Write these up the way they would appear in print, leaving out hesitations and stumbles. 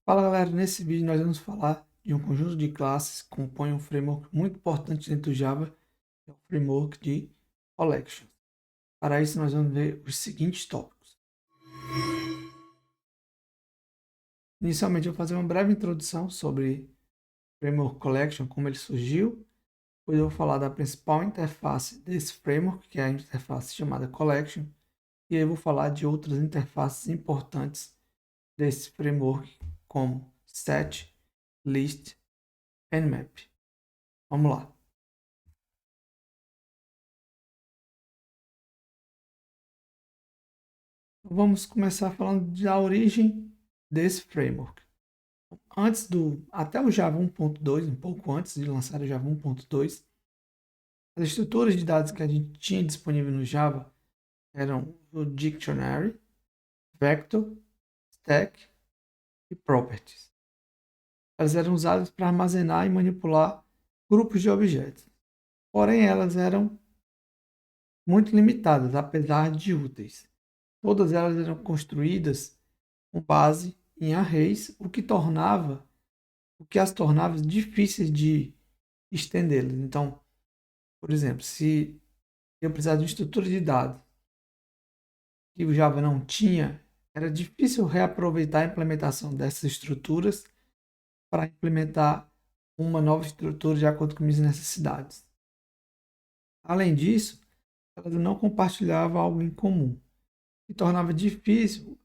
Fala galera, nesse vídeo nós vamos falar de um conjunto de classes que compõe um framework muito importante dentro do Java, que é o framework de Collections. Para isso nós vamos ver os seguintes tópicos. Inicialmente eu vou fazer uma breve introdução sobre o framework Collection, como ele surgiu. Depois eu vou falar da principal interface desse framework, que é a interface chamada Collection. E aí eu vou falar de outras interfaces importantes desse framework, como Set, List e Map. Vamos lá. Vamos começar falando da origem desse framework. Até o Java 1.2, um pouco antes de lançar o Java 1.2, as estruturas de dados que a gente tinha disponível no Java eram o Dictionary, Vector, Stack e Properties. Elas eram usadas para armazenar e manipular grupos de objetos. Porém, elas eram muito limitadas, apesar de úteis. Todas elas eram construídas com base em arrays, o que as tornava difíceis de estendê-las. Então, por exemplo, se eu precisasse de uma estrutura de dados que o Java não tinha, era difícil reaproveitar a implementação dessas estruturas para implementar uma nova estrutura de acordo com minhas necessidades. Além disso, elas não compartilhavam algo em comum, que tornava difícil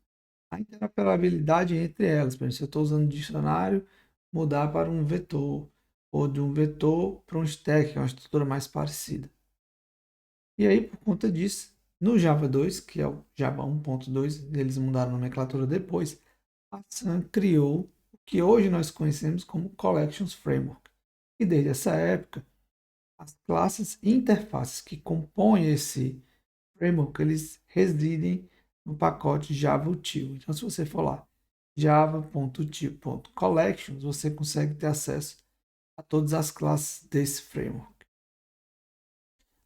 a interoperabilidade entre elas. Por exemplo, se eu estou usando um dicionário, mudar para um vetor, ou de um vetor para um stack, que é uma estrutura mais parecida. E aí, por conta disso, no Java 2, que é o Java 1.2, eles mudaram a nomenclatura depois, a Sun criou o que hoje nós conhecemos como Collections Framework. E desde essa época, as classes e interfaces que compõem esse framework, eles residem no pacote Java Util. Então, se você for lá, java.util.collections, você consegue ter acesso a todas as classes desse framework.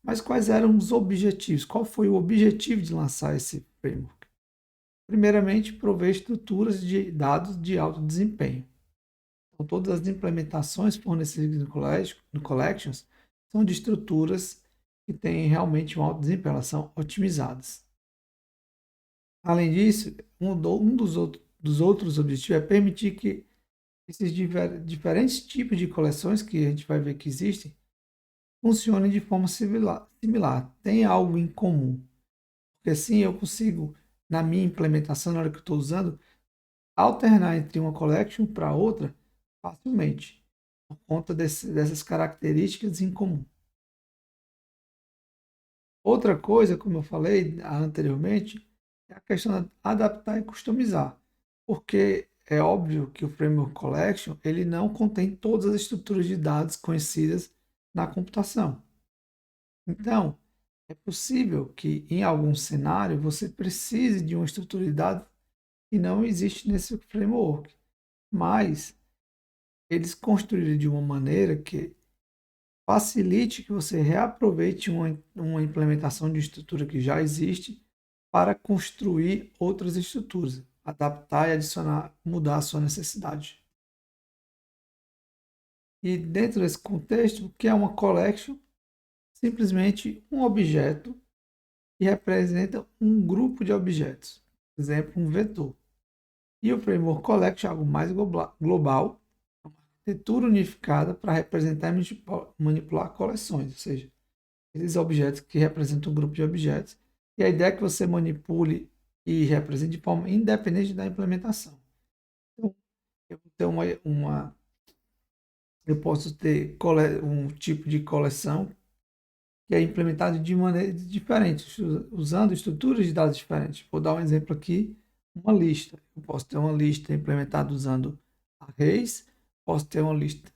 Mas quais eram os objetivos? Qual foi o objetivo de lançar esse framework? Primeiramente, prover estruturas de dados de alto desempenho. Então, todas as implementações fornecidas no Collections são de estruturas que têm realmente um alto desempenho, elas são otimizadas. Além disso, dos outros objetivos é permitir que esses diferentes tipos de coleções que a gente vai ver que existem funcionem de forma similar, tem algo em comum. Porque assim eu consigo, na minha implementação, na hora que eu estou usando, alternar entre uma collection para outra facilmente, por conta dessas características em comum. Outra coisa, como eu falei anteriormente, é a questão de adaptar e customizar, porque é óbvio que o Framework Collection ele não contém todas as estruturas de dados conhecidas na computação. Então, é possível que em algum cenário você precise de uma estrutura de dados que não existe nesse framework, mas eles construíram de uma maneira que facilite que você reaproveite uma implementação de estrutura que já existe para construir outras estruturas, adaptar e adicionar, mudar a sua necessidade. E dentro desse contexto, o que é uma collection? Simplesmente um objeto que representa um grupo de objetos, por exemplo, um vetor. E o Framework Collection é algo mais global, uma arquitetura unificada para representar e manipular coleções, ou seja, esses objetos que representam um grupo de objetos. E a ideia é que você manipule e represente de forma independente da implementação. Então, eu posso ter um tipo de coleção que é implementado de maneiras diferentes, usando estruturas de dados diferentes. Vou dar um exemplo aqui, uma lista. Eu posso ter uma lista implementada usando arrays, posso ter uma lista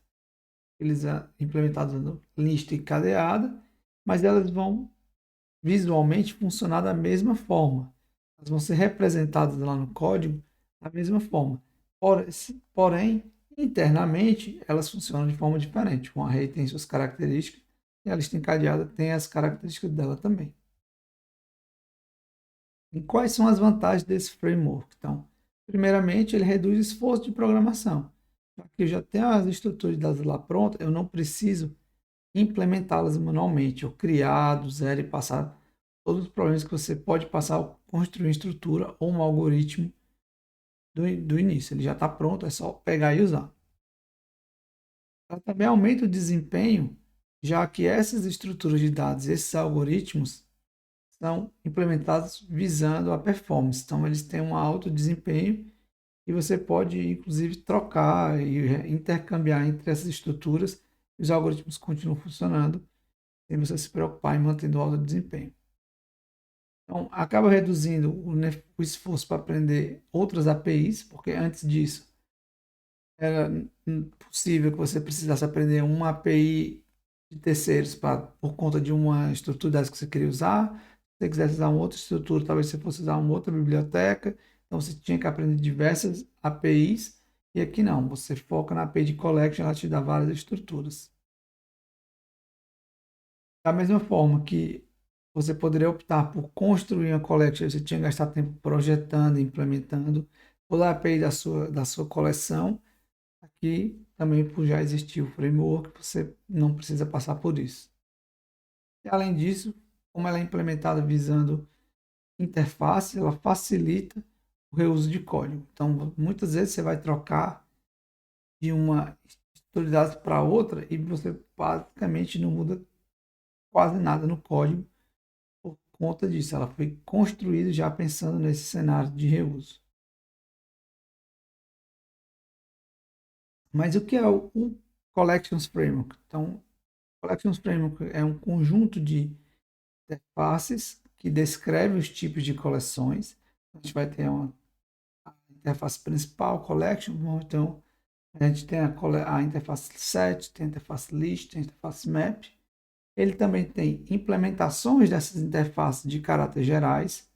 implementada usando lista encadeada, mas elas vão visualmente funcionar da mesma forma. Elas vão ser representadas lá no código da mesma forma. Porém, internamente, elas funcionam de forma diferente. Um array tem suas características e a lista encadeada tem as características dela também. E quais são as vantagens desse framework? Então, Primeiramente, ele reduz o esforço de programação. Aqui eu já tenho as estruturas dadas lá prontas, eu não preciso implementá-las manualmente, ou criar do zero e passar todos os problemas que você pode passar ao construir uma estrutura ou um algoritmo do início. Ele já está pronto, é só pegar e usar. Ela também aumenta o desempenho, já que essas estruturas de dados, esses algoritmos, são implementados visando a performance. Então, eles têm um alto desempenho e você pode, inclusive, trocar e intercambiar entre essas estruturas e os algoritmos continuam funcionando sem você se preocupar em mantendo alto desempenho. Então, acaba reduzindo o esforço para aprender outras APIs, porque antes disso era possível que você precisasse aprender uma API de terceiros por conta de uma estrutura dessa que você queria usar. Se você quisesse usar uma outra estrutura, talvez você fosse usar uma outra biblioteca. Então você tinha que aprender diversas APIs. E aqui não, você foca na API de collection, ela te dá várias estruturas. Da mesma forma que você poderia optar por construir uma collection, você tinha que gastar tempo projetando, implementando toda a API da sua coleção. Aqui também por já existir o framework, você não precisa passar por isso. E, além disso, como ela é implementada visando interface, ela facilita o reuso de código. Então, muitas vezes você vai trocar de uma estrutura para outra e você basicamente não muda quase nada no código por conta disso. Ela foi construída já pensando nesse cenário de reuso. Mas o que é o Collections Framework? Então, o Collections Framework é um conjunto de interfaces que descreve os tipos de coleções. A gente vai ter a interface principal, collection, então a gente tem a interface set, tem a interface list, tem a interface map. Ele também tem implementações dessas interfaces de caráter gerais.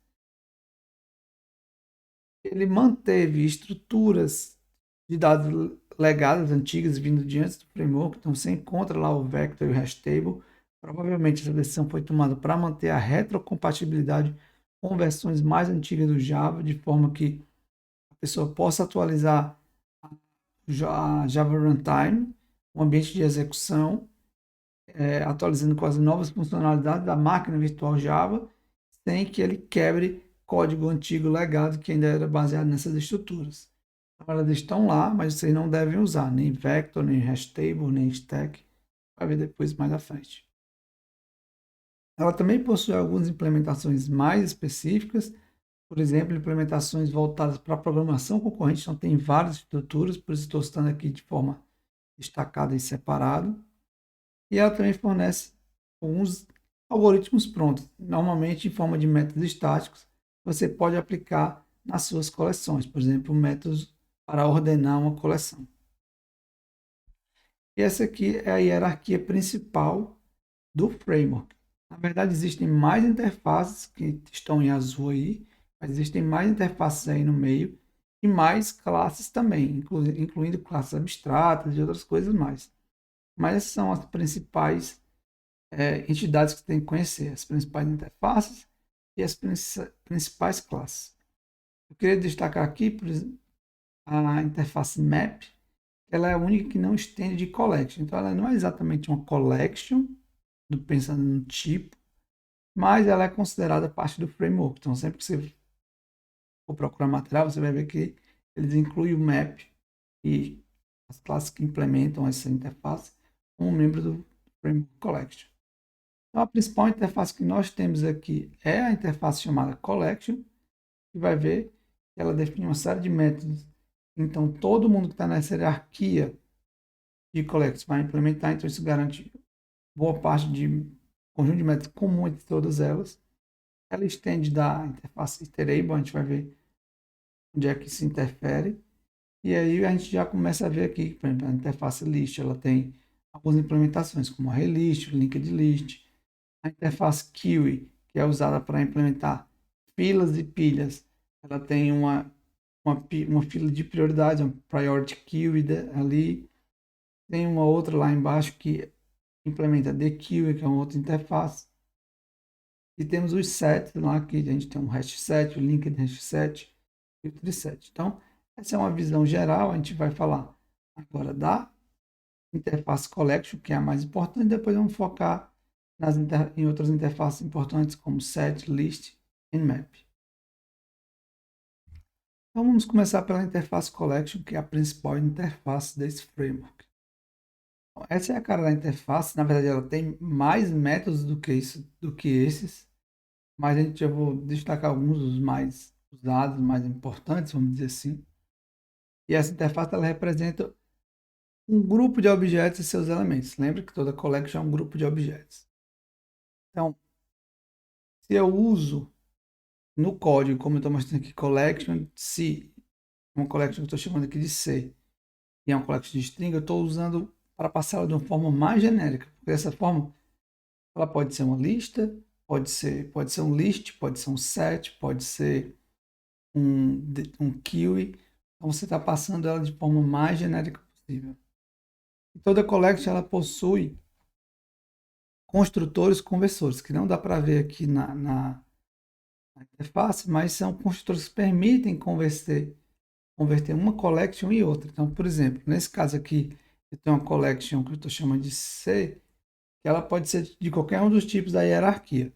Ele manteve estruturas de dados legadas, antigas, vindo de antes do framework. Então você encontra lá o vector e o hash table. Provavelmente essa decisão foi tomada para manter a retrocompatibilidade com versões mais antigas do Java, de forma que a pessoa possa atualizar a Java Runtime, o ambiente de execução, atualizando com as novas funcionalidades da máquina virtual Java, sem que ele quebre código antigo legado que ainda era baseado nessas estruturas. Então, elas estão lá, mas vocês não devem usar nem vector, nem hashtable, nem stack. Vai ver depois mais à frente. Ela também possui algumas implementações mais específicas, por exemplo, implementações voltadas para a programação concorrente, então tem várias estruturas, por isso estou citando aqui de forma destacada e separado. E ela também fornece alguns algoritmos prontos, normalmente em forma de métodos estáticos, você pode aplicar nas suas coleções, por exemplo, métodos para ordenar uma coleção. E essa aqui é a hierarquia principal do framework. Na verdade, existem mais interfaces que estão em azul aí, mas existem mais interfaces aí no meio e mais classes também, incluindo classes abstratas e outras coisas mais. Mas essas são as principais entidades que você tem que conhecer, as principais interfaces e as principais classes. Eu queria destacar aqui, por exemplo, a interface Map. Ela é a única que não estende de collection. Então, ela não é exatamente uma collection, pensando no tipo, mas ela é considerada parte do framework. Então, sempre que você for procurar material, você vai ver que eles incluem o map e as classes que implementam essa interface como membro do framework collection. Então, a principal interface que nós temos aqui é a interface chamada collection, que vai ver que ela define uma série de métodos. Então, todo mundo que está nessa hierarquia de collections vai implementar, então isso garante boa parte de conjunto de métodos comum entre todas elas. Ela estende da interface iterable, a gente vai ver onde é que se interfere. E aí a gente já começa a ver aqui, por exemplo, a interface list, ela tem algumas implementações, como a relist, o linked list, a interface queue, que é usada para implementar filas e pilhas, ela tem uma fila de prioridade, uma priority queue ali. Tem uma outra lá embaixo que implementa the queue, que é uma outra interface. E temos os sets lá, que a gente tem um hash set, o linked hash set e o tree set. Então, Essa é uma visão geral, a gente vai falar agora da interface collection, que é a mais importante, depois vamos focar em outras interfaces importantes como set, list e map. Então vamos começar pela interface collection, que é a principal interface desse framework. Então, essa é a cara da interface, na verdade ela tem mais métodos do que esses, mas eu vou destacar alguns dos mais usados, mais importantes, vamos dizer assim. E essa interface ela representa um grupo de objetos e seus elementos. Lembra que toda collection é um grupo de objetos. Então, se eu uso no código, como eu estou mostrando aqui, collection C, uma collection que eu estou chamando aqui de C, e é uma collection de string, eu estou usando para passar ela de uma forma mais genérica. Porque dessa forma, ela pode ser uma lista, pode ser um list, pode ser um set, pode ser um queue. Então, você está passando ela de forma mais genérica possível. E toda collection ela possui construtores conversores, que não dá para ver aqui na interface, mas são construtores que permitem converter uma collection em outra. Então, por exemplo, nesse caso aqui, eu tenho uma collection que eu estou chamando de C, que ela pode ser de qualquer um dos tipos da hierarquia.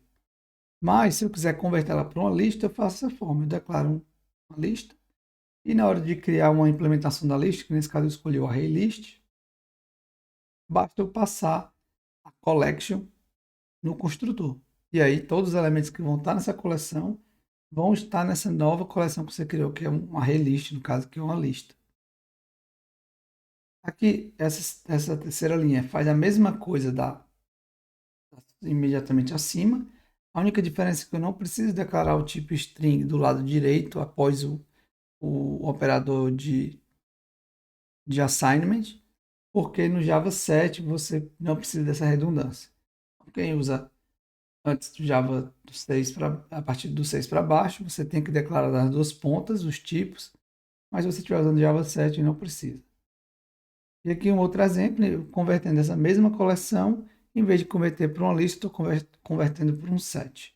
Mas, se eu quiser converter ela para uma lista, eu faço dessa forma. Eu declaro uma lista, e na hora de criar uma implementação da lista, que nesse caso eu escolhi o ArrayList, basta eu passar a collection no construtor. E aí todos os elementos que vão estar nessa coleção vão estar nessa nova coleção que você criou, que é uma ArrayList, no caso, que é uma lista. Aqui, essa terceira linha faz a mesma coisa imediatamente acima. A única diferença é que eu não preciso declarar o tipo string do lado direito após o operador de assignment, porque no Java 7 você não precisa dessa redundância. Quem usa antes do Java 6 a partir do 6 para baixo, você tem que declarar das duas pontas os tipos, mas se você estiver usando Java 7 não precisa. E aqui um outro exemplo, convertendo essa mesma coleção, em vez de converter para uma lista, estou convertendo para um set.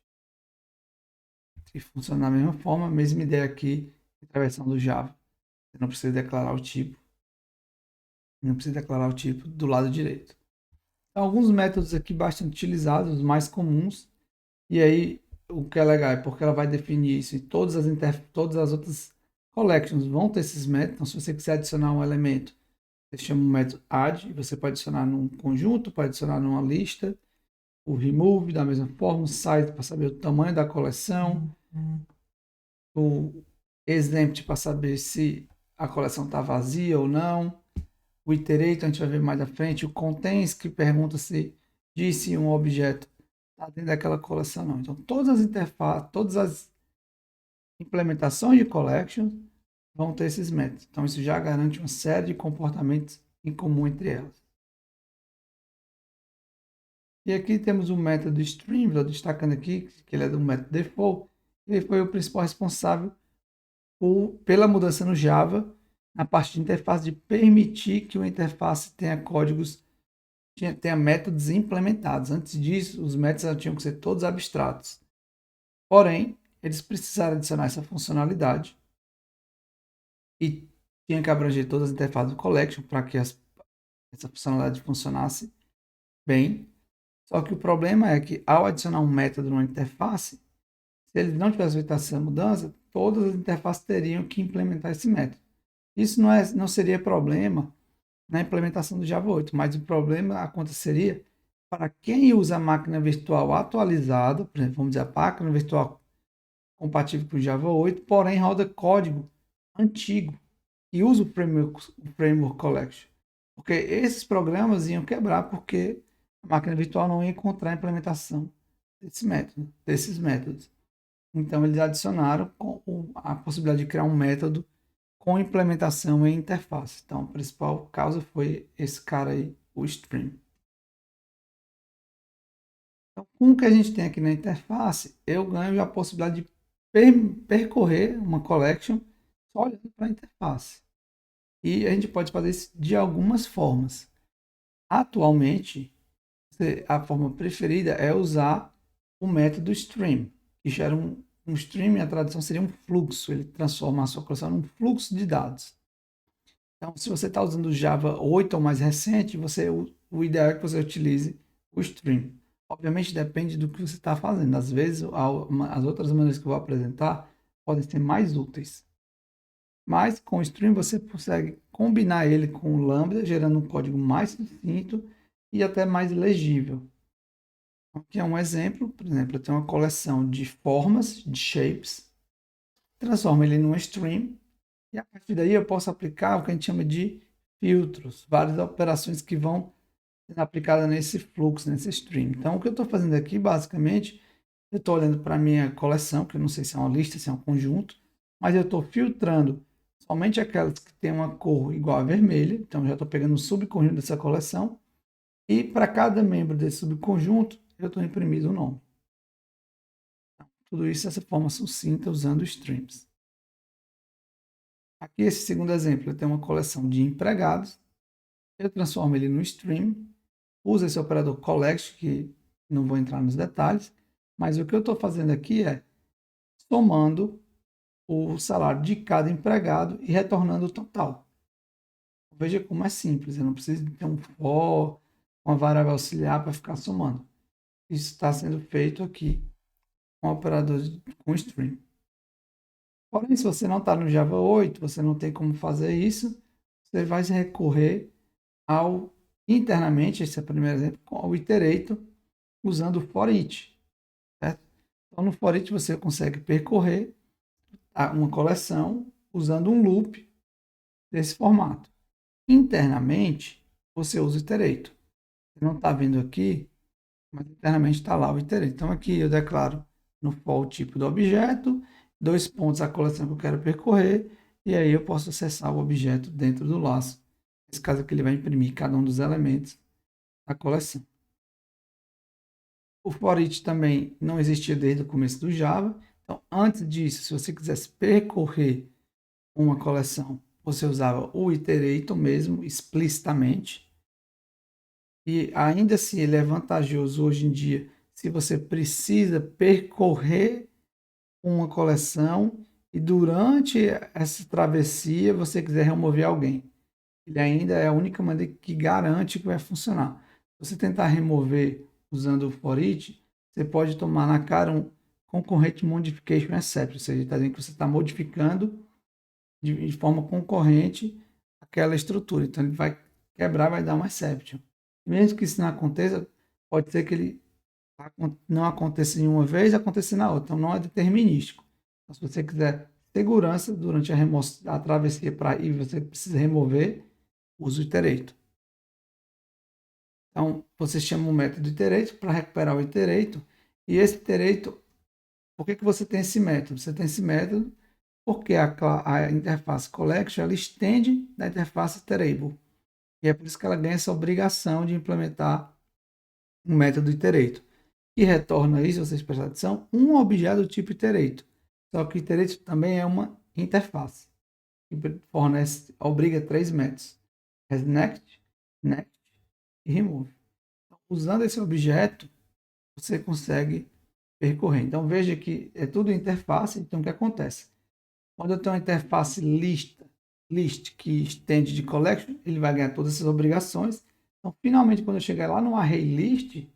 E funciona da mesma forma, a mesma ideia aqui da versão do Java. Você não precisa declarar o tipo. Não precisa declarar o tipo do lado direito. Então, alguns métodos aqui bastante utilizados, os mais comuns. E aí, o que é legal é porque ela vai definir isso e todas as outras collections vão ter esses métodos. Então, se você quiser adicionar um elemento, você chama o método add, e você pode adicionar num conjunto, pode adicionar numa lista, o remove da mesma forma, o size para saber o tamanho da coleção, o exempt para saber se a coleção está vazia ou não, o iterate a gente vai ver mais à frente, o contains que pergunta se um objeto está dentro daquela coleção ou não. Então todas as interfaces, todas as implementações de collections vão ter esses métodos. Então isso já garante uma série de comportamentos em comum entre elas. E aqui temos o método stream, estou destacando aqui que ele é do método default. Ele foi o principal responsável pela mudança no Java, na parte de interface, de permitir que uma interface tenha códigos, tenha métodos implementados. Antes disso, os métodos tinham que ser todos abstratos. Porém, eles precisaram adicionar essa funcionalidade e tinha que abranger todas as interfaces do collection para que essa funcionalidade funcionasse bem. Só que o problema é que ao adicionar um método numa interface, se eles não tivessem feito essa mudança, todas as interfaces teriam que implementar esse método. Isso não seria problema na implementação do Java 8, mas o problema aconteceria para quem usa a máquina virtual atualizada, por exemplo, vamos dizer, a máquina virtual compatível com o Java 8, porém roda código antigo e usa o Framework Collection. Porque esses programas iam quebrar porque a máquina virtual não ia encontrar a implementação desses métodos. Então, eles adicionaram a possibilidade de criar um método com implementação em interface. Então, a principal causa foi esse cara aí, o stream. Então, com o que a gente tem aqui na interface, eu ganho a possibilidade de percorrer uma collection só olhando para a interface. E a gente pode fazer isso de algumas formas. Atualmente, a forma preferida é usar o método stream, que gera Um stream, a tradução seria um fluxo, ele transforma a sua coleção num fluxo de dados. Então, se você está usando o Java 8 ou mais recente, o ideal é que você utilize o stream. Obviamente, depende do que você está fazendo. Às vezes, as outras maneiras que eu vou apresentar podem ser mais úteis. Mas, com o stream, você consegue combinar ele com o Lambda, gerando um código mais sucinto e até mais legível. Aqui é um exemplo. Por exemplo, eu tenho uma coleção de formas, de shapes, transformo ele num stream, e a partir daí eu posso aplicar o que a gente chama de filtros, várias operações que vão sendo aplicadas nesse fluxo, nesse stream. Então, o que eu estou fazendo aqui, basicamente, eu estou olhando para a minha coleção, que eu não sei se é uma lista, se é um conjunto, mas eu estou filtrando somente aquelas que têm uma cor igual a vermelha. Então, já estou pegando o subconjunto dessa coleção, e para cada membro desse subconjunto, eu estou imprimindo o nome. Tudo isso dessa forma sucinta, usando streams. Aqui, esse segundo exemplo, eu tenho uma coleção de empregados, eu transformo ele no stream, uso esse operador collect, que não vou entrar nos detalhes, mas o que eu estou fazendo aqui é somando o salário de cada empregado e retornando o total. Veja como é simples, eu não preciso ter um for, uma variável auxiliar para ficar somando. Isso está sendo feito aqui com o operador com stream. Porém, se você não está no Java 8, você não tem como fazer isso, você vai recorrer ao internamente, esse é o primeiro exemplo, ao iterator, usando o for each. Certo? Então, no for each você consegue percorrer uma coleção usando um loop desse formato. Internamente, você usa o iterator. Você não está vendo aqui, mas internamente está lá o iterator. Então, aqui eu declaro no for o tipo do objeto, 2 pontos a coleção que eu quero percorrer, e aí eu posso acessar o objeto dentro do laço. Nesse caso aqui, ele vai imprimir cada um dos elementos da coleção. O for each também não existia desde o começo do Java. Então, antes disso, se você quisesse percorrer uma coleção, você usava o iterator mesmo, explicitamente. E ainda assim, ele é vantajoso hoje em dia se você precisa percorrer uma coleção e durante essa travessia você quiser remover alguém. Ele ainda é a única maneira que garante que vai funcionar. Se você tentar remover usando o for each, você pode tomar na cara um concurrent modification exception, ou seja, está dizendo que você está modificando de forma concorrente aquela estrutura. Então ele vai quebrar, vai dar um exception. Mesmo que isso não aconteça, pode ser que ele não aconteça em uma vez, aconteça na outra. Então não é determinístico. Então, se você quiser segurança durante a travessia e você precisa remover, use o iterator. Então, você chama o método iterator para recuperar o iterator. E esse iterator, por que você tem esse método? Você tem esse método porque a interface collection ela estende da interface iterable. E é por isso que ela ganha essa obrigação de implementar um método iterator. E retorna isso, vocês prestam atenção, um objeto do tipo iterator. Só que o iterator também é uma interface. Que obriga 3 métodos. Next, next e remove. Então, usando esse objeto, você consegue percorrer. Então veja que é tudo interface. Então o que acontece? Quando eu tenho uma interface list que estende de collection, ele vai ganhar todas essas obrigações. Então, finalmente, quando eu chegar lá no array list,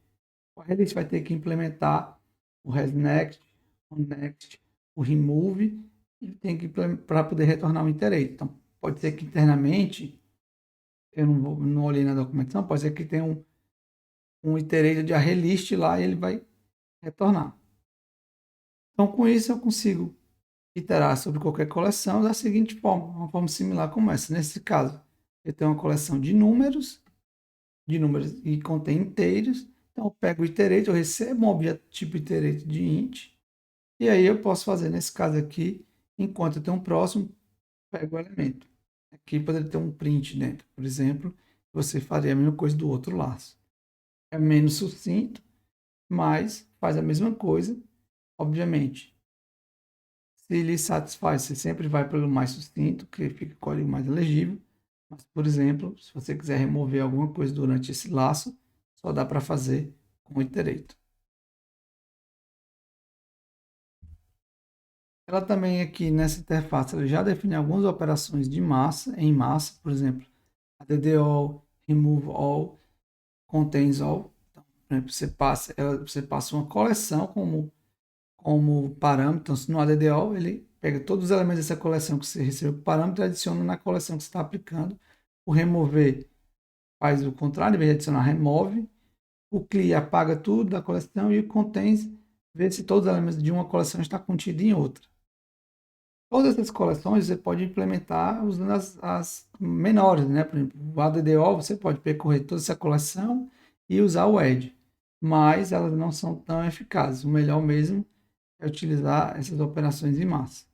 o array list vai ter que implementar o hasNext, o next, o remove, e tem que para poder retornar o iterator. Então, pode ser que internamente, eu não olhei na documentação, pode ser que tenha um iterator de array list lá e ele vai retornar. Então, com isso, eu consigo iterar sobre qualquer coleção da seguinte forma, uma forma similar como essa. Nesse caso, eu tenho uma coleção de números e contém inteiros. Então, eu pego o iterator, eu recebo um objeto tipo iterator de int, e aí eu posso fazer, nesse caso aqui, enquanto eu tenho um próximo, pego o elemento. Aqui poderia ter um print dentro, por exemplo, você faria a mesma coisa do outro laço. É menos sucinto, mas faz a mesma coisa, obviamente. Se lhe satisfaz, você sempre vai pelo mais sucinto, que fica o código mais legível. Mas, por exemplo, se você quiser remover alguma coisa durante esse laço, só dá para fazer com o iterator. Ela também aqui nessa interface ela já define algumas operações de massa, em massa, por exemplo, add all, remove all, contains all. Então, por exemplo, você passa uma coleção como parâmetro. Então, se no add all, ele pega todos os elementos dessa coleção que você recebeu como parâmetro e adiciona na coleção que você está aplicando. O remover faz o contrário, em vez de adicionar, remove. O clear apaga tudo da coleção e o contains vê se todos os elementos de uma coleção estão contidos em outra. Todas essas coleções você pode implementar usando as menores, né? Por exemplo, o ADDO você pode percorrer toda essa coleção e usar o add, mas elas não são tão eficazes. O melhor mesmo é utilizar essas operações em massa.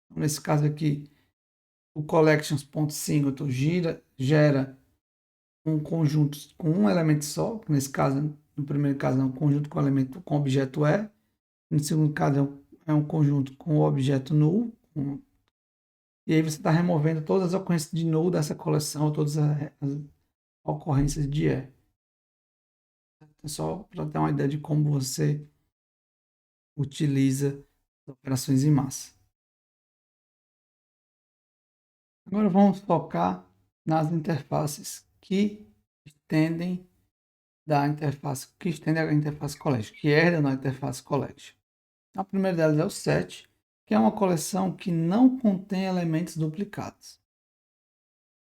Então, nesse caso aqui, o collections.singleton gera um conjunto com um elemento só, que nesse caso, no primeiro caso é um conjunto com elemento com objeto e, no segundo caso é um conjunto com o objeto null, e aí você está removendo todas as ocorrências de null dessa coleção, todas as ocorrências de e. Então, só para ter uma ideia de como você utiliza as operações em massa. Agora vamos focar nas interfaces que estendem a interface collection, que herdam na interface collection. A primeira delas é o set, que é uma coleção que não contém elementos duplicados.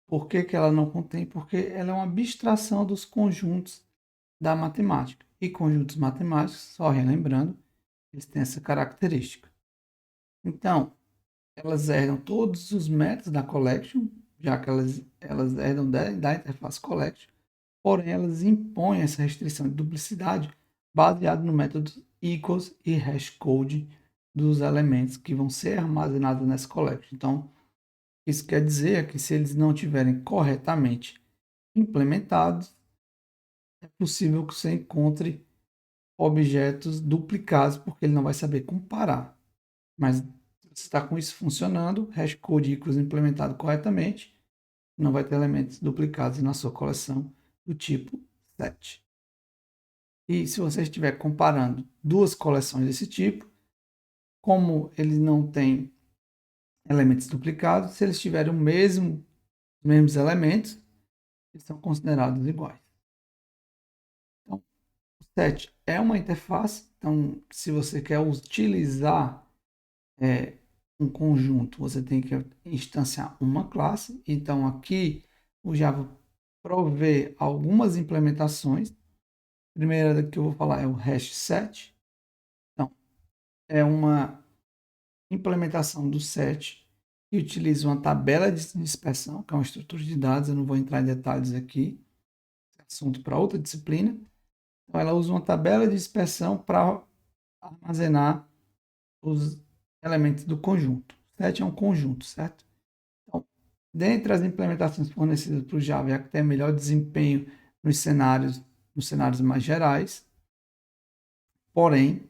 Por que ela não contém? Porque ela é uma abstração dos conjuntos da matemática. E conjuntos matemáticos, só relembrando, eles têm essa característica. Então, elas herdam todos os métodos da collection, já que elas herdam da interface collection, porém elas impõem essa restrição de duplicidade baseado no método equals e hashcode dos elementos que vão ser armazenados nessa collection. Então, isso quer dizer que se eles não estiverem corretamente implementados, é possível que você encontre objetos duplicados, porque ele não vai saber comparar. Mas se você está com isso funcionando, hashcode equals implementado corretamente, não vai ter elementos duplicados na sua coleção do tipo set. E se você estiver comparando duas coleções desse tipo, como eles não têm elementos duplicados, se eles tiverem os mesmos elementos, eles são considerados iguais. Então, o set é uma interface. Então, se você quer utilizar um conjunto, você tem que instanciar uma classe. Então, aqui o Java provê algumas implementações. A primeira que eu vou falar é o hash set. Então, é uma implementação do set que utiliza uma tabela de dispersão, que é uma estrutura de dados. Eu não vou entrar em detalhes aqui, é assunto para outra disciplina. Então, ela usa uma tabela de dispersão para armazenar os elementos do conjunto. O set é um conjunto, certo? Então, dentre as implementações fornecidas para o Java, é a que tem melhor desempenho nos cenários mais gerais, porém,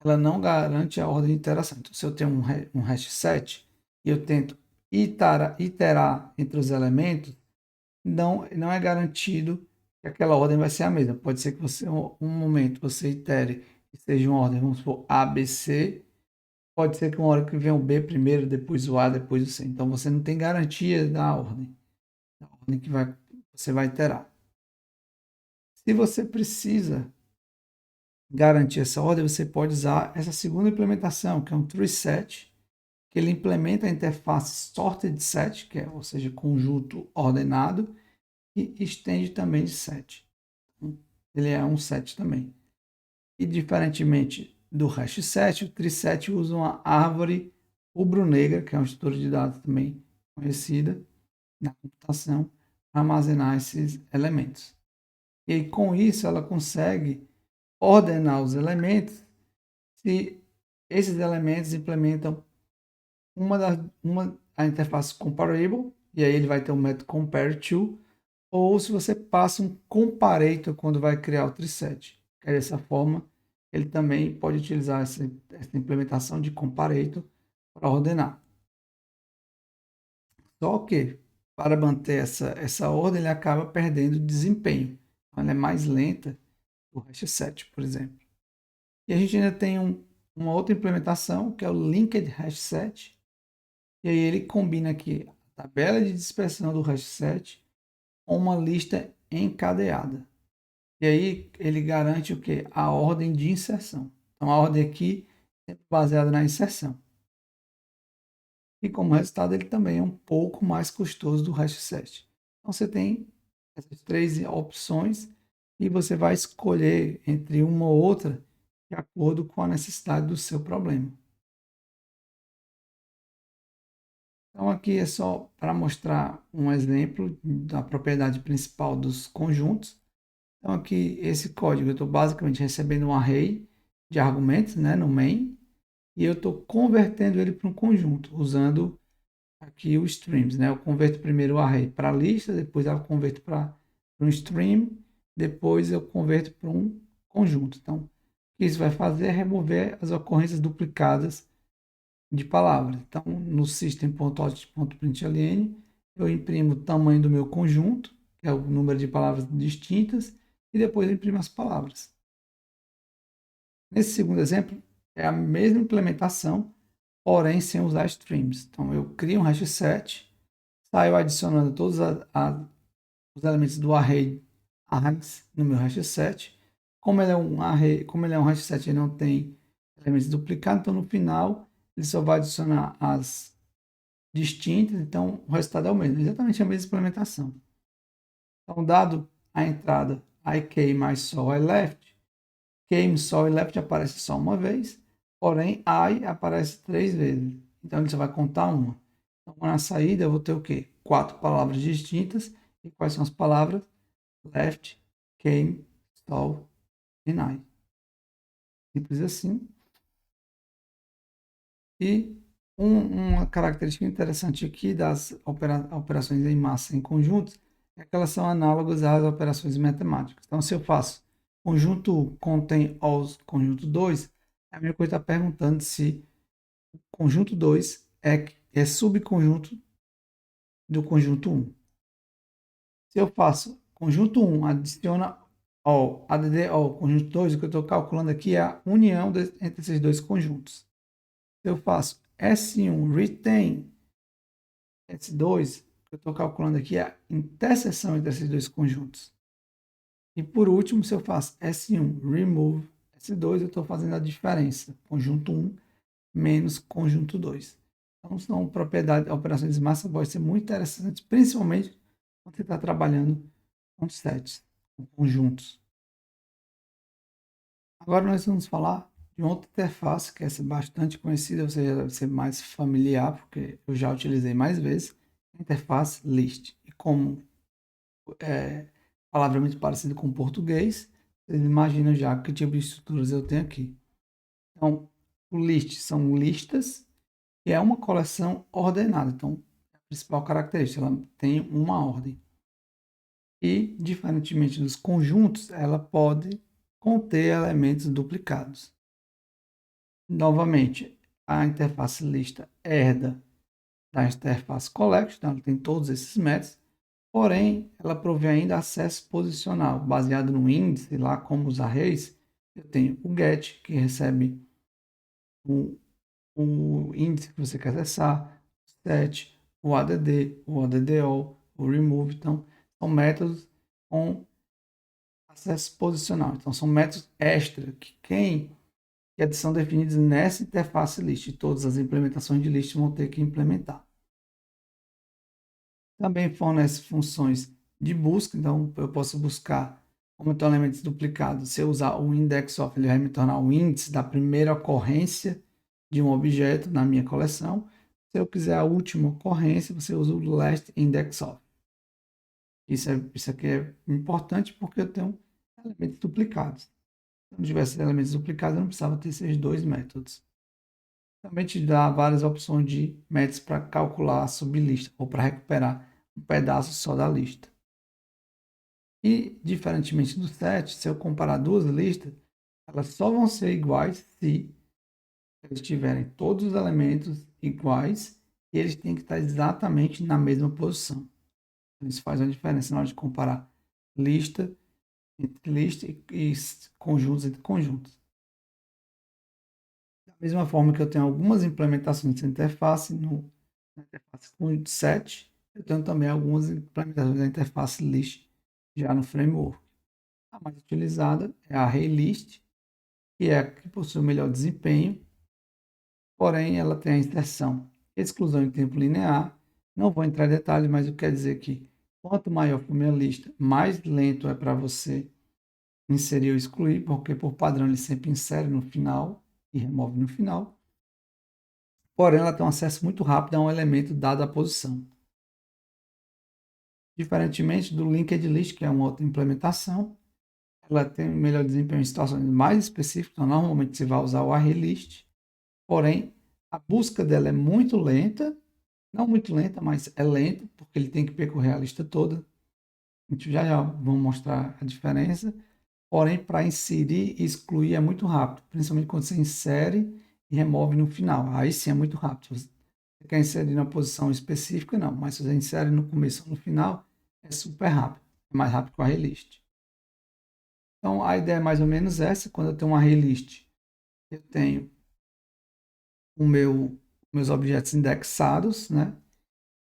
ela não garante a ordem de iteração. Então, se eu tenho um hash set e eu tento iterar entre os elementos, não é garantido que aquela ordem vai ser a mesma. Pode ser que um momento você itere e seja uma ordem, vamos supor, A, B, C. Pode ser que uma hora que venha o B primeiro, depois o A, depois o C. Então, você não tem garantia da ordem que você vai iterar. Se você precisa garantir essa ordem, você pode usar essa segunda implementação, que é um treeset, que ele implementa a interface sorted set, que é, ou seja, conjunto ordenado, e estende também de set. Ele é um set também. E diferentemente do hash set, o treeset usa uma árvore rubro-negra, que é uma estrutura de dados também conhecida na computação, para armazenar esses elementos. E com isso ela consegue ordenar os elementos se esses elementos implementam a interface comparable, e aí ele vai ter o método compareTo, ou se você passa um comparator quando vai criar o treeset. Dessa forma, ele também pode utilizar essa implementação de comparator para ordenar. Só que, para manter essa ordem, ele acaba perdendo desempenho. Ela é mais lenta que o hash set, por exemplo. E a gente ainda tem uma outra implementação, que é o Linked Hash Set. E aí ele combina aqui a tabela de dispersão do hash set com uma lista encadeada. E aí ele garante o que? A ordem de inserção. Então a ordem aqui é baseada na inserção. E como resultado ele também é um pouco mais custoso do hash set. Então você tem essas três opções e você vai escolher entre uma ou outra de acordo com a necessidade do seu problema. Então aqui é só para mostrar um exemplo da propriedade principal dos conjuntos. Então aqui esse código eu estou basicamente recebendo um array de argumentos, né, no main, e eu estou convertendo ele para um conjunto usando aqui o streams, né? Eu converto primeiro o array para lista, depois eu converto para um stream, depois eu converto para um conjunto. Então o que isso vai fazer é remover as ocorrências duplicadas de palavras. Então, no system.out.println, eu imprimo o tamanho do meu conjunto, que é o número de palavras distintas, e depois eu imprimo as palavras. Nesse segundo exemplo, é a mesma implementação, porém sem usar streams. Então, eu crio um hash set, saio adicionando todos os elementos do array arrays no meu hash set. Como ele é um array, como ele é um hash set, ele não tem elementos duplicados, então no final ele só vai adicionar as distintas, então o resultado é o mesmo, exatamente a mesma implementação. Então, dado a entrada IK mais sol I left, K sol e left aparece só uma vez, porém I aparece 3 vezes. Então ele só vai contar uma. Então na saída eu vou ter o quê? 4 palavras distintas. E quais são as palavras? Left, came, sol e I. Simples assim. E uma característica interessante aqui das operações em massa em conjuntos é que elas são análogas às operações matemáticas. Então, se eu faço conjunto 1 contém os conjunto 2, a minha coisa está perguntando se o conjunto 2 é subconjunto do conjunto 1. Se eu faço conjunto 1 adiciona ao ADD ao conjunto 2, o que eu estou calculando aqui é a união entre esses dois conjuntos. Se eu faço S1 retain S2, eu estou calculando aqui a interseção entre esses dois conjuntos. E por último, se eu faço S1 remove S2, eu estou fazendo a diferença, conjunto 1 menos conjunto 2. Então, são propriedades, operações de massa pode ser muito interessantes, principalmente quando você está trabalhando com sets, com conjuntos. Agora nós vamos falar de outra interface que é bastante conhecida, você já deve ser mais familiar, porque eu já utilizei mais vezes, a interface list. E como é palavra muito parecida com o português, vocês imaginam já que tipo de estruturas eu tenho aqui. Então, o list são listas e é uma coleção ordenada. Então, a principal característica, ela tem uma ordem. E, diferentemente dos conjuntos, ela pode conter elementos duplicados. Novamente, a interface lista herda da interface collect, então ela tem todos esses métodos, porém, ela provê ainda acesso posicional, baseado no índice, lá como os arrays, eu tenho o get, que recebe o índice que você quer acessar, o set, o add, o addo, o remove, então, são métodos com acesso posicional, então são métodos extra que são definidos nessa interface list. Todas as implementações de list vão ter que implementar. Também fornece funções de busca, então eu posso buscar como tem elementos duplicados. Se eu usar o index of, ele vai me tornar o índice da primeira ocorrência de um objeto na minha coleção. Se eu quiser a última ocorrência, você usa o last index of. Isso aqui é importante porque eu tenho elementos duplicados. Se não tivesse elementos duplicados, eu não precisava ter esses dois métodos. Também te dá várias opções de métodos para calcular a sublista ou para recuperar um pedaço só da lista. E, diferentemente do set, se eu comparar duas listas, elas só vão ser iguais se eles tiverem todos os elementos iguais e eles têm que estar exatamente na mesma posição. Isso faz uma diferença na hora de comparar lista entre lista e conjuntos entre conjuntos. Da mesma forma que eu tenho algumas implementações de interface na interface com 7, eu tenho também algumas implementações da interface list já no framework. A mais utilizada é a ArrayList, que é a que possui o melhor desempenho, porém ela tem a inserção e exclusão em tempo linear. Não vou entrar em detalhes, mas eu quero dizer que quanto maior for a minha lista, mais lento é para você inserir ou excluir, porque por padrão ele sempre insere no final e remove no final. Porém, ela tem um acesso muito rápido a um elemento dado a posição. Diferentemente do linked list, que é uma outra implementação, ela tem um melhor desempenho em situações mais específicas. Então, normalmente você vai usar o ArrayList, porém a busca dela é muito lenta, não muito lenta, mas é lenta, porque ele tem que percorrer a lista toda. A gente já vamos mostrar a diferença. Porém, para inserir e excluir é muito rápido, principalmente quando você insere e remove no final. Aí sim é muito rápido. Se você quer inserir na posição específica, não. Mas se você insere no começo ou no final, é super rápido. É mais rápido que o ArrayList. Então, a ideia é mais ou menos essa. Quando eu tenho um ArrayList, eu tenho meus objetos indexados, né?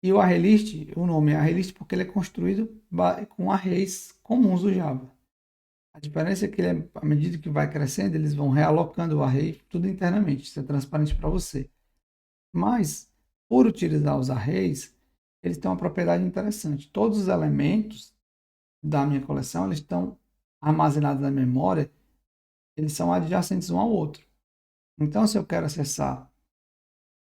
E o ArrayList, o nome é ArrayList porque ele é construído com arrays comuns do Java. A diferença é que à medida que vai crescendo, eles vão realocando o array tudo internamente. Isso é transparente para você. Mas, por utilizar os arrays, eles têm uma propriedade interessante. Todos os elementos da minha coleção, eles estão armazenados na memória, eles são adjacentes um ao outro. Então, se eu quero acessar,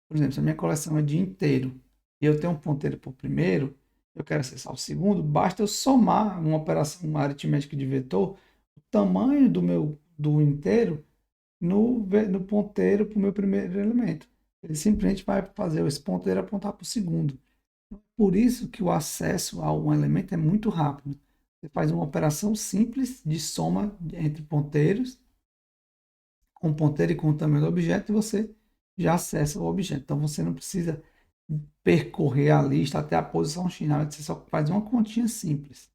por exemplo, se a minha coleção é de inteiro e eu tenho um ponteiro para o primeiro, eu quero acessar o segundo, basta eu somar uma operação, uma aritmética de vetor, o tamanho do inteiro no ponteiro para o meu primeiro elemento. Ele simplesmente vai fazer esse ponteiro apontar para o segundo. Por isso que o acesso a um elemento é muito rápido. Você faz uma operação simples de soma entre ponteiros, com o ponteiro e com o tamanho do objeto, e você já acessa o objeto. Então você não precisa percorrer a lista até a posição final, você só faz uma continha simples.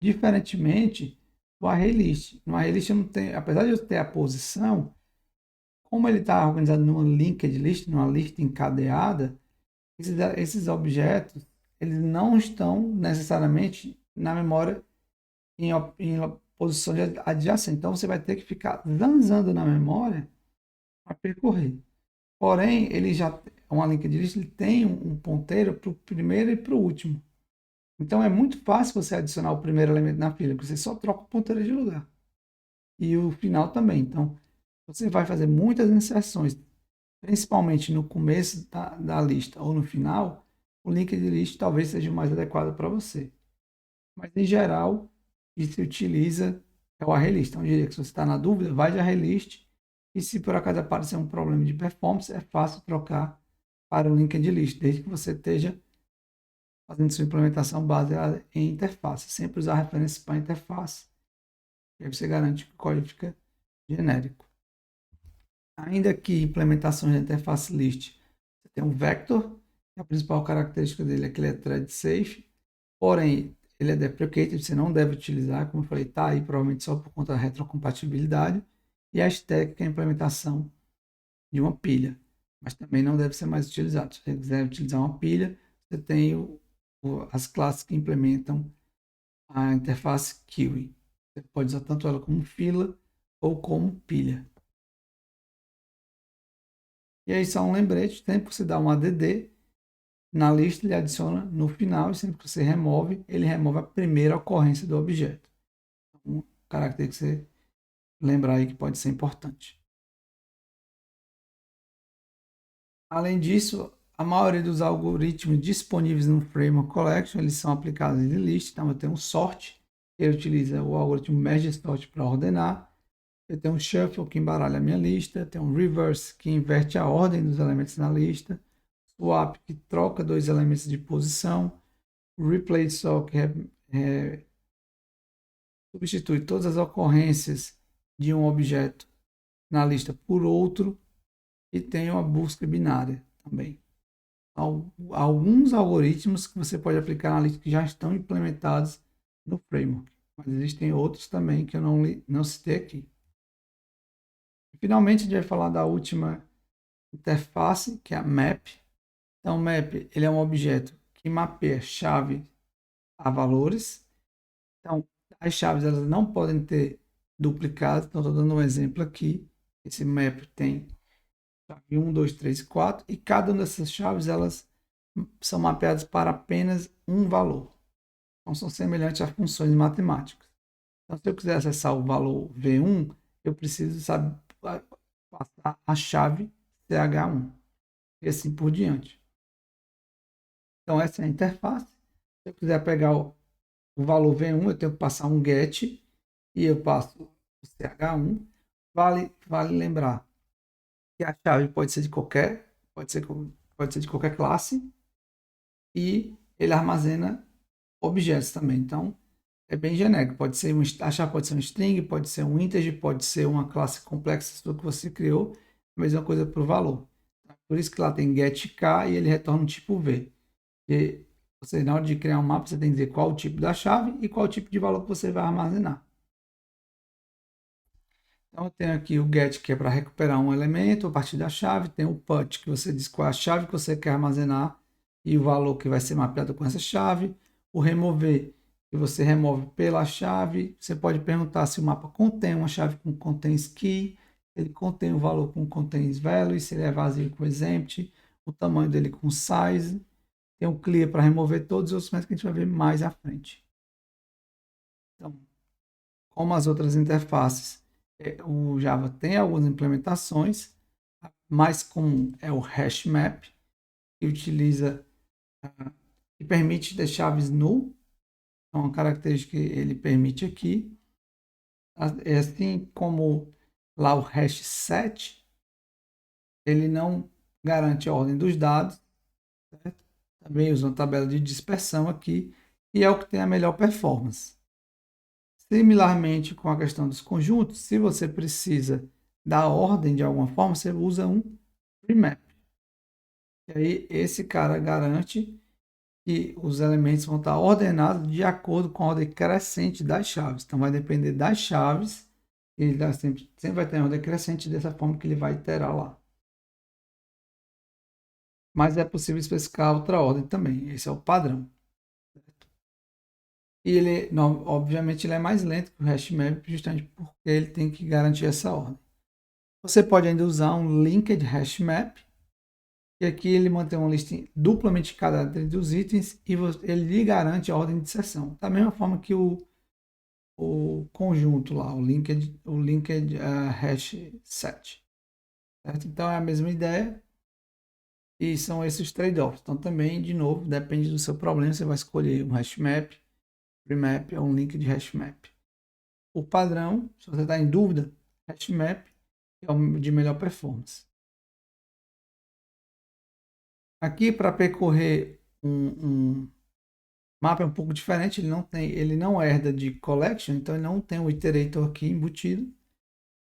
Diferentemente do ArrayList. No ArrayList eu não tenho, apesar de eu ter a posição, como ele está organizado numa linked list, numa lista encadeada, esses objetos eles não estão necessariamente na memória em posição adjacente. Então você vai ter que ficar zanzando na memória para percorrer. Porém, ele já uma linked list ele tem um ponteiro para o primeiro e para o último. Então é muito fácil você adicionar o primeiro elemento na fila, porque você só troca o ponteiro de lugar. E o final também. Então, você vai fazer muitas inserções, principalmente no começo da lista ou no final, o linked list talvez seja o mais adequado para você. Mas, em geral, o que se utiliza é o ArrayList. Então, eu diria que se você está na dúvida, vai de ArrayList. E se por acaso aparecer um problema de performance, é fácil trocar para o linked list, desde que você esteja fazendo sua implementação baseada em interface. Sempre usar referências para interface. E aí você garante que o código fica genérico. Ainda que implementações da interface list, você tem um vector, a principal característica dele é que ele é thread safe, porém ele é deprecated, você não deve utilizar, como eu falei, está aí provavelmente só por conta da retrocompatibilidade, e a stack, que é a implementação de uma pilha, mas também não deve ser mais utilizado. Se você quiser utilizar uma pilha, você tem as classes que implementam a interface queuing. Você pode usar tanto ela como fila ou como pilha. E aí só um lembrete, sempre que você dá um add, na lista ele adiciona no final, e sempre que você remove, ele remove a primeira ocorrência do objeto. Um caractere que você lembrar aí que pode ser importante. Além disso, a maioria dos algoritmos disponíveis no Framework Collection, eles são aplicados em list. Então eu tenho um sort, que ele utiliza o algoritmo merge sort para ordenar. Eu tenho um shuffle, que embaralha a minha lista. Eu tenho um reverse, que inverte a ordem dos elementos na lista. Swap, que troca dois elementos de posição. Replace all, que substitui todas as ocorrências de um objeto na lista por outro. E tem uma busca binária também. Alguns algoritmos que você pode aplicar na lista que já estão implementados no framework. Mas existem outros também que eu não citei aqui. finalmente, a gente vai falar da última interface, que é a map. Então, o map ele é um objeto que mapeia chave a valores. Então, as chaves elas não podem ter duplicados. Então, estou dando um exemplo aqui. Esse map tem chave 1, 2, 3 e 4. E cada uma dessas chaves elas são mapeadas para apenas um valor. Então, são semelhantes a funções matemáticas. Então, se eu quiser acessar o valor V1, eu preciso passar a chave CH1 e assim por diante. Então, essa é a interface. Se eu quiser pegar o valor V1, eu tenho que passar um GET e eu passo o CH1. Vale lembrar que a chave pode ser de qualquer classe e ele armazena objetos também. Então, é bem genérico. A chave pode ser um string, pode ser um integer, pode ser uma classe complexa que você criou. A mesma coisa para o valor. Por isso que lá tem getK e ele retorna um tipo V. E você, na hora de criar um mapa, você tem que dizer qual o tipo da chave e qual o tipo de valor que você vai armazenar. Então, eu tenho aqui o get, que é para recuperar um elemento a partir da chave. Tem o put, que você diz qual é a chave que você quer armazenar e o valor que vai ser mapeado com essa chave. O remover, que você remove pela chave. Você pode perguntar se o mapa contém uma chave com contains key, ele contém o valor com contains value, se ele é vazio com exempt, o tamanho dele com size. Tem o clear para remover todos os outros métodos que a gente vai ver mais à frente. Então, como as outras interfaces, o Java tem algumas implementações. A mais comum é o hash map, que utiliza que permite ter chaves null. Então, uma característica que ele permite aqui. Assim como lá o hash set, ele não garante a ordem dos dados. Certo? Também usa uma tabela de dispersão aqui e é o que tem a melhor performance. Similarmente com a questão dos conjuntos, se você precisa dar ordem de alguma forma, você usa um remap. E aí esse cara garante que os elementos vão estar ordenados de acordo com a ordem crescente das chaves. Então vai depender das chaves, ele sempre vai ter uma ordem crescente dessa forma que ele vai iterar lá. Mas é possível especificar outra ordem também, esse é o padrão. E ele, não, obviamente, ele é mais lento que o hashmap, justamente porque ele tem que garantir essa ordem. Você pode ainda usar um linked hashmap, e aqui ele mantém uma lista duplamente cadada entre os itens e ele lhe garante a ordem de inserção. Da mesma forma que o conjunto lá, o linked hash set. Certo? Então é a mesma ideia e são esses trade-offs. Então também, de novo, depende do seu problema, você vai escolher um hashmap, remap ou um linked hashmap. O padrão, se você está em dúvida, hashmap é o de melhor performance. Aqui para percorrer um mapa é um pouco diferente, ele não herda de collection, então ele não tem o iterator aqui embutido.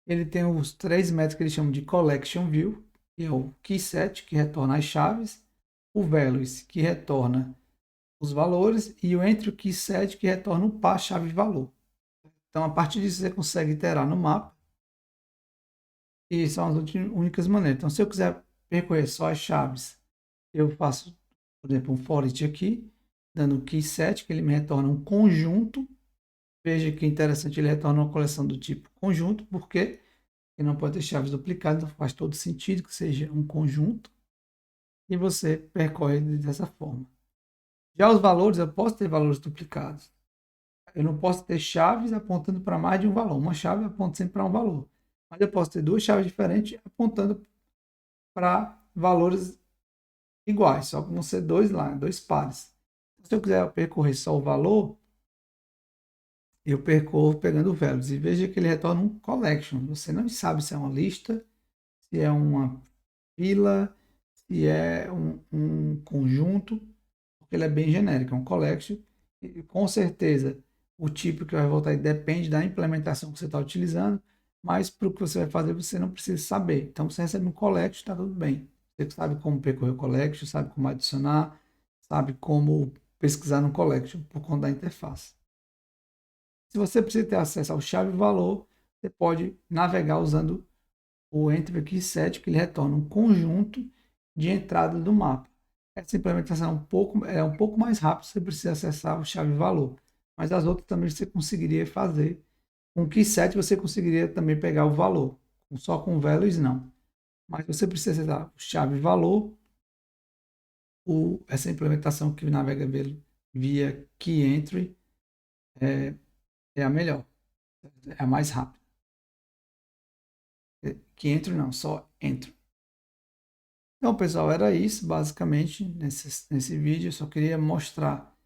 Ele tem os três métodos que eles chamam de collection view, que é o keyset, que retorna as chaves, o values, que retorna os valores, e o entry keyset, que retorna o par chave valor. Então, a partir disso, você consegue iterar no mapa. E são as únicas maneiras. Então, se eu quiser percorrer só as chaves, eu faço, por exemplo, um for each aqui, dando um keyset, que ele me retorna um conjunto. Veja que interessante, ele retorna uma coleção do tipo conjunto, porque não pode ter chaves duplicadas, então faz todo sentido que seja um conjunto. E você percorre dessa forma. Já os valores, eu posso ter valores duplicados. Eu não posso ter chaves apontando para mais de um valor. Uma chave aponta sempre para um valor. Mas eu posso ter duas chaves diferentes apontando para valores iguais, só que vão ser dois lá, dois pares. Se eu quiser percorrer só o valor, eu percorro pegando values e veja que ele retorna um collection. Você não sabe se é uma lista, se é uma fila, se é um conjunto, porque ele é bem genérico, é um collection. E, com certeza, o tipo que vai voltar aí depende da implementação que você está utilizando, mas para o que você vai fazer, você não precisa saber. Então, você recebe um collection, está tudo bem. Você sabe como percorrer o collection, sabe como adicionar, sabe como pesquisar no collection por conta da interface. Se você precisa ter acesso ao chave-valor, você pode navegar usando o Entry Key Set, que ele retorna um conjunto de entrada do mapa. Essa implementação é um pouco mais rápida, você precisa acessar o chave valor, mas as outras também você conseguiria fazer. Com o Key Set você conseguiria também pegar o valor, só com values não. Mas você precisa acessar o chave valor, essa implementação que navega via Key Entry é a melhor, é a mais rápida. Key Entry não, só Entry. Então, pessoal, era isso basicamente nesse vídeo. Eu só queria mostrar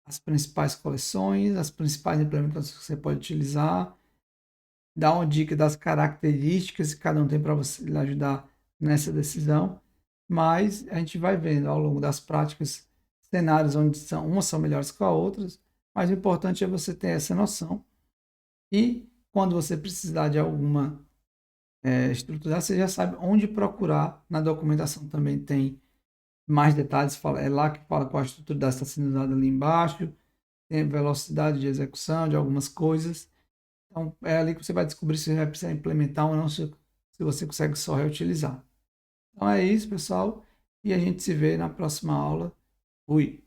as principais coleções, as principais implementações que você pode utilizar, dar uma dica das características que cada um tem para você lhe ajudar nessa decisão. Mas a gente vai vendo ao longo das práticas cenários onde umas são melhores que as outras, mas o importante é você ter essa noção. E quando você precisar de alguma estruturar, você já sabe onde procurar. Na documentação também tem mais detalhes, é lá que fala qual a estrutura está sendo usada ali embaixo, tem velocidade de execução de algumas coisas. Então é ali que você vai descobrir se vai precisar implementar ou não, se você consegue só reutilizar. Então é isso, pessoal, e a gente se vê na próxima aula. Fui!